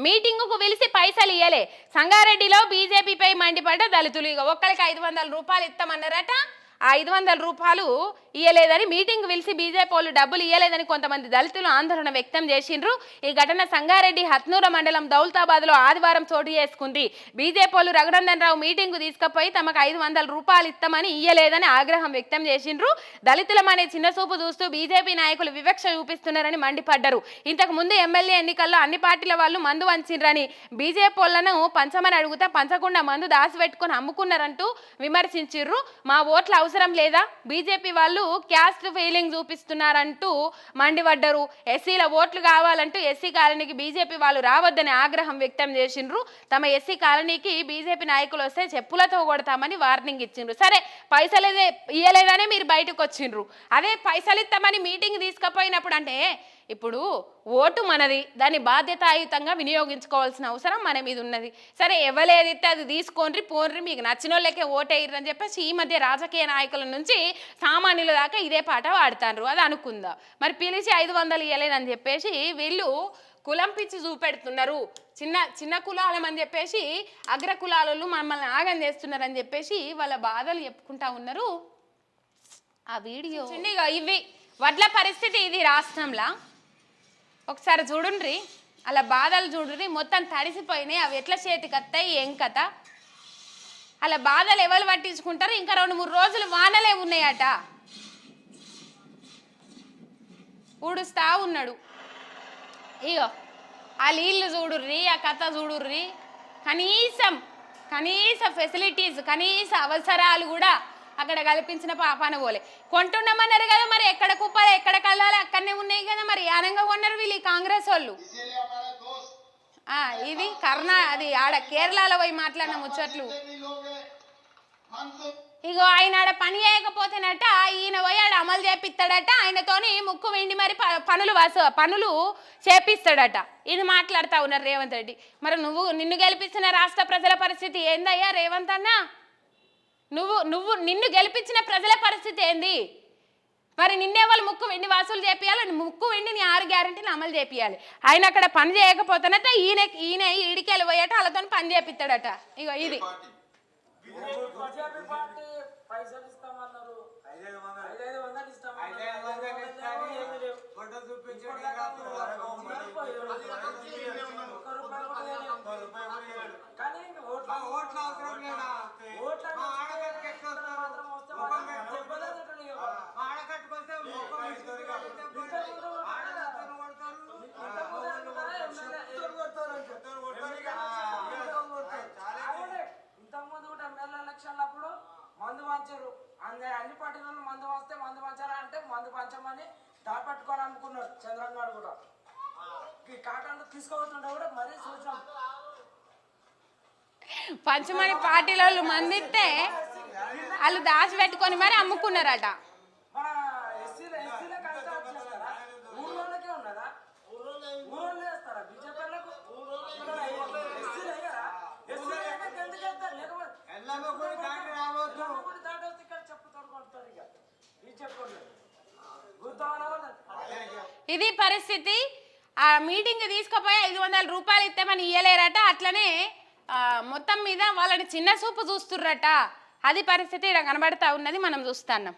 మీటింగుకు పిలిచి పైసలు ఇయ్యలే. సంగారెడ్డిలో బీజేపీపై మండిపడ్డ దళితులు. ఇక ఒక్కరికి 500 రూపాయలు ఇస్తామన్నారట. ఆ 500 రూపాయలు ఇయ్యలేదని మీటింగ్ పిలిచి బీజేపీ వాళ్ళు డబ్బులు ఇయ్యలేదని కొంతమంది దళితులు ఆందోళన వ్యక్తం చేసిండ్రు. ఈ ఘటన సంగారెడ్డి హత్నూర మండలం దౌలతాబాద్లో ఆదివారం చోటు చేసుకుంది. బీజేపీ వాళ్ళు రఘునందన్ రావు మీటింగ్ తీసుకుపోయి తమకు 500 రూపాయలు ఇస్తామని ఇయ్యలేదని ఆగ్రహం వ్యక్తం చేసిండ్రు. దళితులమనే చిన్నచూపు చూస్తూ బీజేపీ నాయకులు వివక్ష చూపిస్తున్నారని మండిపడ్డారు. ఇంతకు ముందు ఎమ్మెల్యే ఎన్నికల్లో అన్ని పార్టీల వాళ్ళు మందు వంచిండ్రని బీజేపీ వాళ్ళను పంచమని అడుగుతా పంచకుండా మందు దాచిపెట్టుకుని అమ్ముకున్నారంటూ విమర్శించిర్రు. మా ఓట్ల అవసరం లేదా, బీజేపీ వాళ్ళు క్యాస్ట్ ఫీలింగ్ చూపిస్తున్నారంటూ మండిపడ్డారు. ఎస్సీల ఓట్లు కావాలంటూ ఎస్సీ కాలనీకి బీజేపీ వాళ్ళు రావద్దని ఆగ్రహం వ్యక్తం చేసిండ్రు. తమ ఎస్సీ కాలనీకి బీజేపీ నాయకులు వస్తే చెప్పులతో కొడతామని వార్నింగ్ ఇచ్చిండ్రు. సరే పైసలు ఇయ్యలేదనే మీరు బయటకు వచ్చిండ్రు, అదే పైసలు ఇస్తామని మీటింగ్ తీసుకుపోయినప్పుడు అంటే ఇప్పుడు ఓటు మనది, దాన్ని బాధ్యతాయుతంగా వినియోగించుకోవాల్సిన అవసరం మన మీద ఉన్నది. సరే ఎవరేదిస్తే అది తీసుకోండి పోన్రి, మీకు నచ్చిన వాళ్ళకే ఓటేయరని చెప్పేసి ఈ మధ్య రాజకీయ నాయకుల నుంచి సామాన్యుల దాకా ఇదే పాట వాడుతాండ్రు. అది అనుకుందా మరి పిలిచి 500 ఇవ్వలేదని చెప్పేసి వీళ్ళు కులం పిచ్చి చూపెడుతున్నారు. చిన్న చిన్న కులాలమని చెప్పేసి అగ్ర కులాలు మమ్మల్ని ఆగం చేస్తున్నారని చెప్పేసి వాళ్ళ బాధలు చెప్పుకుంటా ఉన్నారు. ఆ వీడియో ఇవి వడ్ల పరిస్థితి ఇది రాష్ట్రంలో ఒకసారి చూడుండ్రి, అలా బాధలు చూడుర్రి, మొత్తం తడిసిపోయినాయి. అవి ఎట్లా చేతికి వస్తాయి ఏం కథ, అలా బాధలు ఎవరు పట్టించుకుంటారు. ఇంకా 2-3 రోజులు వానలే ఉన్నాయట. ఊడుస్తా ఉన్నాడు. ఇగో ఆ నీళ్ళు చూడుర్రి, ఆ కథ చూడుర్రి. కనీస ఫెసిలిటీస్, కనీస అవసరాలు కూడా అక్కడ కల్పించిన పాపాన పోలే. కొంటున్నామన్నారు కదా, మరి ఎక్కడ కుప్పాలి ఎక్కడ కళ్ళాలి అక్కడనే ఉన్నాయి కదా, మరి యానంగా కొన్నారు వీళ్ళు కాంగ్రెస్ వాళ్ళు. ఇది అది ఆడ కేరళలో పోయి మాట్లాడిన ముచ్చట్లు. ఇగో ఆయన ఆడ పని చేయకపోతేనట ఈయన పోయి ఆడ అమలు చేపిస్తాడట. ఆయనతోని ముక్కు వెండి మరి పనులు చేపిస్తాడట. ఇది మాట్లాడుతూ ఉన్నారు రేవంత్ రెడ్డి. మరి నిన్ను గెలిపించిన రాష్ట్ర ప్రజల పరిస్థితి ఏందయ్యా రేవంత్ అన్న? నిన్ను గెలిపించిన ప్రజల పరిస్థితి ఏంది? మరి నిన్నే వాళ్ళు ముక్కు వెండి వసూలు చేపియాలి, ముక్కు వెండిని 6 గ్యారెంటీని అమలు చేపియాలి. ఆయన అక్కడ పని చేయకపోతేనట ఈయన ఈడికెళ్ళి పోయట వాళ్ళతో పని చేపిస్తాడట. ఇగో ఇది మందు పంచారు. అన్ని పార్టీలను మందు వస్తే మందు పంచారా అంటే మందు పంచమని దాపట్టుకొని అమ్ముకున్నాడు. చంద్రబాబు కూడా ఈ కాటన్లు తీసుకోబోతుంటే కూడా మరీ చూసాం. పంచమని పార్టీల వాళ్ళు మంది ఇస్తే వాళ్ళు దాచి పెట్టుకొని మరి అమ్ముకున్నారట. మన ఎస్సీలే ఊళ్ళోకే ఉన్నదా? ఊళ్ళో వేస్తారా బీజేపీలకు? ఇది పరిస్థితి. ఆ మీటింగ్ తీసుకుపోయి 500 రూపాయలు ఇస్తామని ఇయ్యలేరట. అట్లనే మొత్తం మీద వాళ్ళని చిన్న చూపు చూస్తుర్రట. అది పరిస్థితి ఇక్కడ కనబడతా ఉన్నది, మనం చూస్తున్నాం.